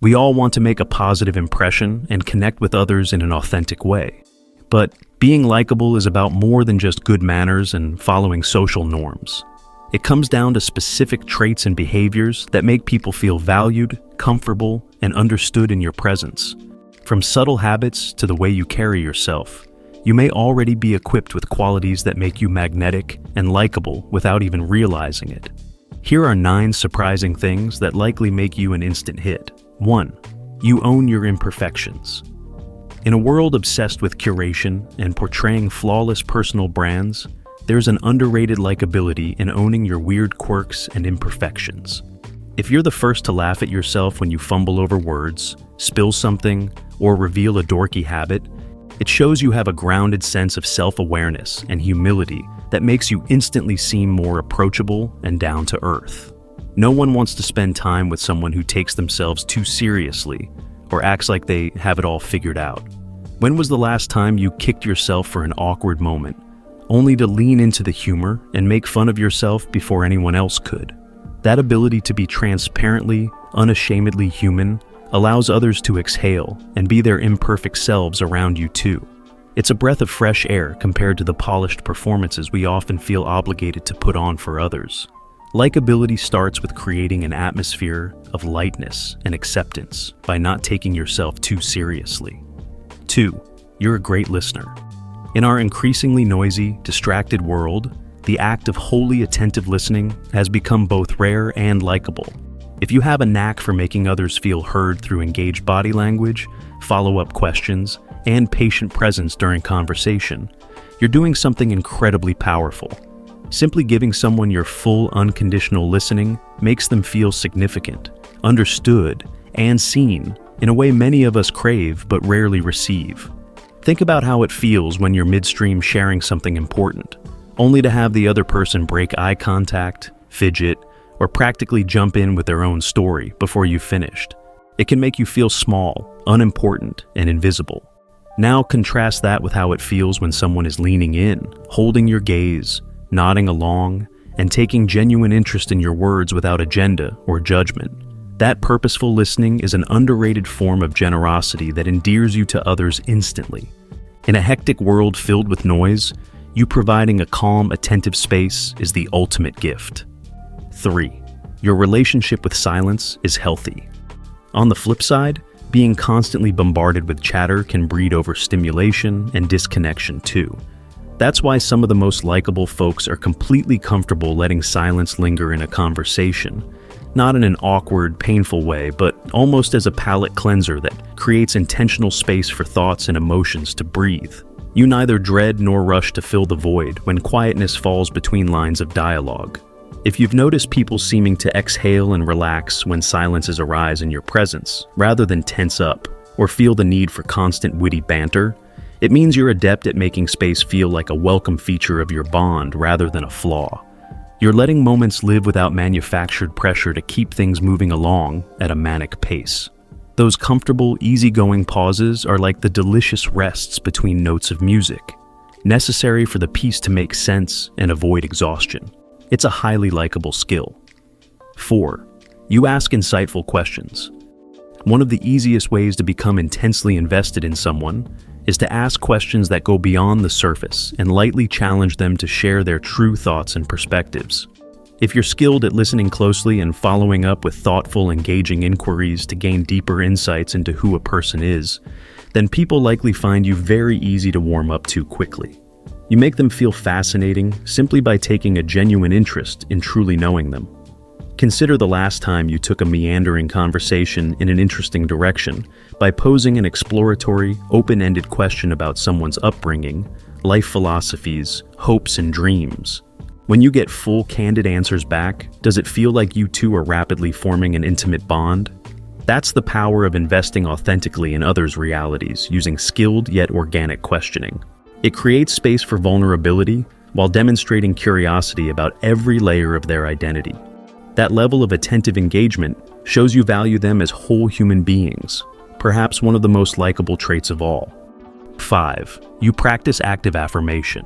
We all want to make a positive impression and connect with others in an authentic way. But being likable is about more than just good manners and following social norms. It comes down to specific traits and behaviors that make people feel valued, comfortable, and understood in your presence. From subtle habits to the way you carry yourself, you may already be equipped with qualities that make you magnetic and likable without even realizing it. Here are 9 surprising things that likely make you an instant hit. 1. You own your imperfections. In a world obsessed with curation and portraying flawless personal brands, there's an underrated likability in owning your weird quirks and imperfections. If you're the first to laugh at yourself when you fumble over words, spill something, or reveal a dorky habit, it shows you have a grounded sense of self-awareness and humility that makes you instantly seem more approachable and down to earth. No one wants to spend time with someone who takes themselves too seriously or acts like they have it all figured out. When was the last time you kicked yourself for an awkward moment, only to lean into the humor and make fun of yourself before anyone else could? That ability to be transparently, unashamedly human allows others to exhale and be their imperfect selves around you too. It's a breath of fresh air compared to the polished performances we often feel obligated to put on for others. Likeability starts with creating an atmosphere of lightness and acceptance by not taking yourself too seriously. 2. You're a great listener. In our increasingly noisy, distracted world, the act of wholly attentive listening has become both rare and likable. If you have a knack for making others feel heard through engaged body language, follow-up questions, and patient presence during conversation, you're doing something incredibly powerful. Simply giving someone your full, unconditional listening makes them feel significant, understood, and seen in a way many of us crave but rarely receive. Think about how it feels when you're midstream sharing something important, only to have the other person break eye contact, fidget, or practically jump in with their own story before you've finished. It can make you feel small, unimportant, and invisible. Now contrast that with how it feels when someone is leaning in, holding your gaze, nodding along, and taking genuine interest in your words without agenda or judgment. That purposeful listening is an underrated form of generosity that endears you to others instantly. In a hectic world filled with noise, you providing a calm, attentive space is the ultimate gift. 3. Your relationship with silence is healthy. On the flip side, being constantly bombarded with chatter can breed overstimulation and disconnection too. That's why some of the most likable folks are completely comfortable letting silence linger in a conversation, not in an awkward, painful way, but almost as a palate cleanser that creates intentional space for thoughts and emotions to breathe. You neither dread nor rush to fill the void when quietness falls between lines of dialogue. If you've noticed people seeming to exhale and relax when silences arise in your presence, rather than tense up or feel the need for constant witty banter, it means you're adept at making space feel like a welcome feature of your bond rather than a flaw. You're letting moments live without manufactured pressure to keep things moving along at a manic pace. Those comfortable, easygoing pauses are like the delicious rests between notes of music, necessary for the piece to make sense and avoid exhaustion. It's a highly likable skill. 4. You ask insightful questions. One of the easiest ways to become intensely invested in someone is to ask questions that go beyond the surface and lightly challenge them to share their true thoughts and perspectives. If you're skilled at listening closely and following up with thoughtful, engaging inquiries to gain deeper insights into who a person is, then people likely find you very easy to warm up to quickly. You make them feel fascinating simply by taking a genuine interest in truly knowing them. Consider the last time you took a meandering conversation in an interesting direction by posing an exploratory, open-ended question about someone's upbringing, life philosophies, hopes, and dreams. When you get full, candid answers back, does it feel like you two are rapidly forming an intimate bond? That's the power of investing authentically in others' realities using skilled yet organic questioning. It creates space for vulnerability while demonstrating curiosity about every layer of their identity. That level of attentive engagement shows you value them as whole human beings, perhaps one of the most likable traits of all. 5. You practice active affirmation.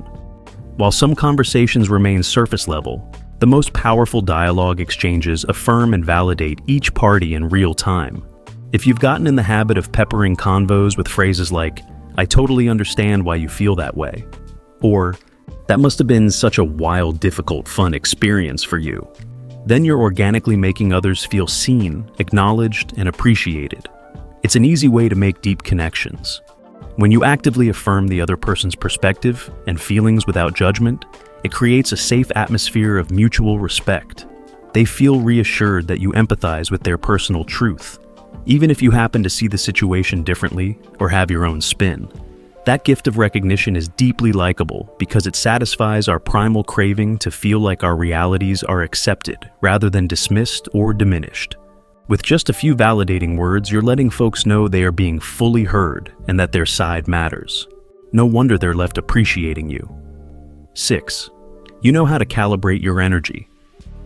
While some conversations remain surface level, the most powerful dialogue exchanges affirm and validate each party in real time. If you've gotten in the habit of peppering convos with phrases like, "I totally understand why you feel that way," or "That must have been such a wild, difficult, fun experience for you," then you're organically making others feel seen, acknowledged, and appreciated. It's an easy way to make deep connections. When you actively affirm the other person's perspective and feelings without judgment, it creates a safe atmosphere of mutual respect. They feel reassured that you empathize with their personal truth, even if you happen to see the situation differently or have your own spin. That gift of recognition is deeply likable because it satisfies our primal craving to feel like our realities are accepted rather than dismissed or diminished. With just a few validating words, you're letting folks know they are being fully heard and that their side matters. No wonder they're left appreciating you. 6. You know how to calibrate your energy.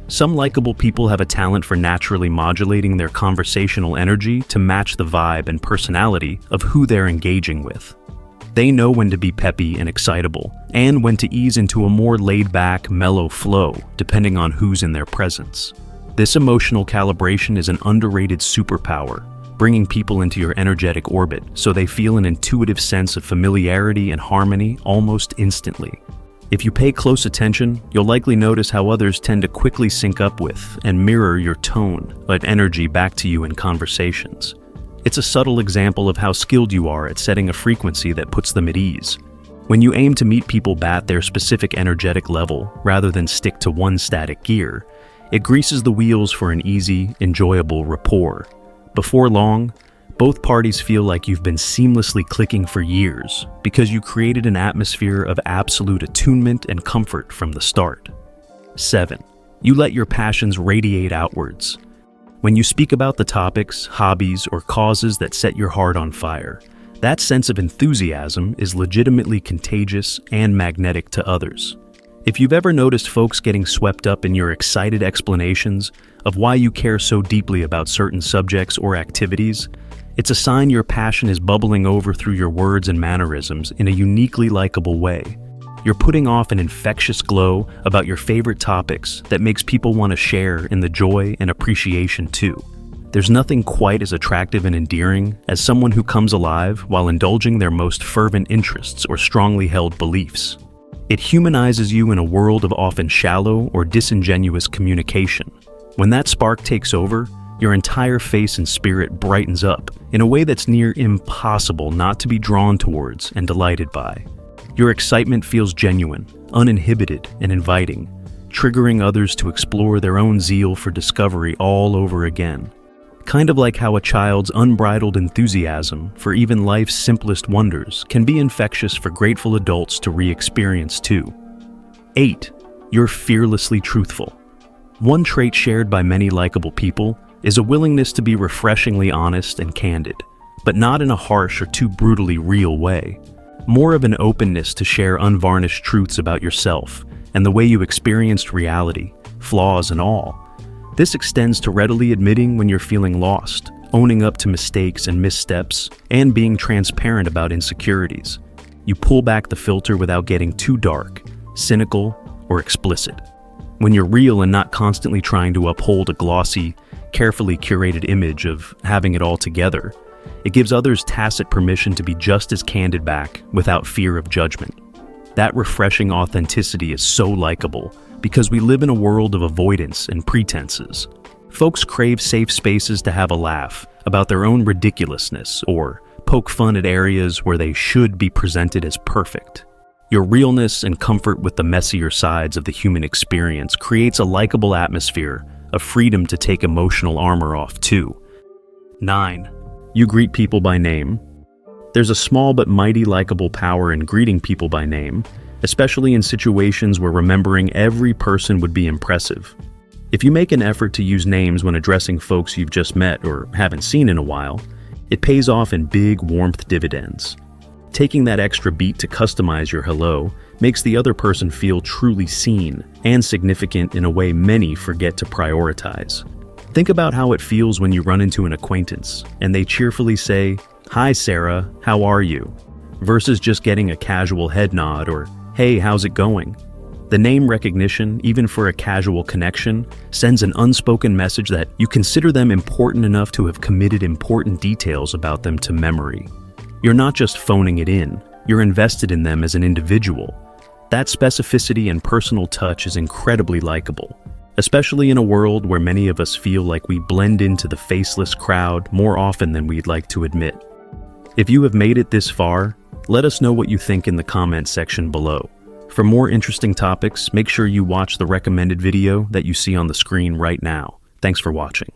Some likable people have a talent for naturally modulating their conversational energy to match the vibe and personality of who they're engaging with. They know when to be peppy and excitable, and when to ease into a more laid-back, mellow flow, depending on who's in their presence. This emotional calibration is an underrated superpower, bringing people into your energetic orbit so they feel an intuitive sense of familiarity and harmony almost instantly. If you pay close attention, you'll likely notice how others tend to quickly sync up with and mirror your tone of energy back to you in conversations. It's a subtle example of how skilled you are at setting a frequency that puts them at ease. When you aim to meet people at their specific energetic level rather than stick to one static gear, it greases the wheels for an easy, enjoyable rapport. Before long, both parties feel like you've been seamlessly clicking for years because you created an atmosphere of absolute attunement and comfort from the start. 7. You let your passions radiate outwards. When you speak about the topics, hobbies, or causes that set your heart on fire, that sense of enthusiasm is legitimately contagious and magnetic to others. If you've ever noticed folks getting swept up in your excited explanations of why you care so deeply about certain subjects or activities, it's a sign your passion is bubbling over through your words and mannerisms in a uniquely likable way. You're putting off an infectious glow about your favorite topics that makes people want to share in the joy and appreciation too. There's nothing quite as attractive and endearing as someone who comes alive while indulging their most fervent interests or strongly held beliefs. It humanizes you in a world of often shallow or disingenuous communication. When that spark takes over, your entire face and spirit brightens up in a way that's near impossible not to be drawn towards and delighted by. Your excitement feels genuine, uninhibited, and inviting, triggering others to explore their own zeal for discovery all over again. Kind of like how a child's unbridled enthusiasm for even life's simplest wonders can be infectious for grateful adults to re-experience too. 8. You're fearlessly truthful. One trait shared by many likable people is a willingness to be refreshingly honest and candid, but not in a harsh or too brutally real way. More of an openness to share unvarnished truths about yourself and the way you experienced reality, flaws and all. This extends to readily admitting when you're feeling lost, owning up to mistakes and missteps, and being transparent about insecurities. You pull back the filter without getting too dark, cynical, or explicit. When you're real and not constantly trying to uphold a glossy, carefully curated image of having it all together, it gives others tacit permission to be just as candid back without fear of judgment. That refreshing authenticity is so likable because we live in a world of avoidance and pretenses. Folks crave safe spaces to have a laugh about their own ridiculousness or poke fun at areas where they should be presented as perfect. Your realness and comfort with the messier sides of the human experience creates a likable atmosphere of freedom to take emotional armor off too. 9. You greet people by name. There's a small but mighty likable power in greeting people by name, especially in situations where remembering every person would be impressive. If you make an effort to use names when addressing folks you've just met or haven't seen in a while, it pays off in big warmth dividends. Taking that extra beat to customize your hello makes the other person feel truly seen and significant in a way many forget to prioritize. Think about how it feels when you run into an acquaintance and they cheerfully say, "Hi Sarah, how are you?" versus just getting a casual head nod or, "Hey, how's it going?" The name recognition, even for a casual connection, sends an unspoken message that you consider them important enough to have committed important details about them to memory. You're not just phoning it in, you're invested in them as an individual. That specificity and personal touch is incredibly likable, especially in a world where many of us feel like we blend into the faceless crowd more often than we'd like to admit. If you have made it this far, let us know what you think in the comments section below. For more interesting topics, make sure you watch the recommended video that you see on the screen right now. Thanks for watching.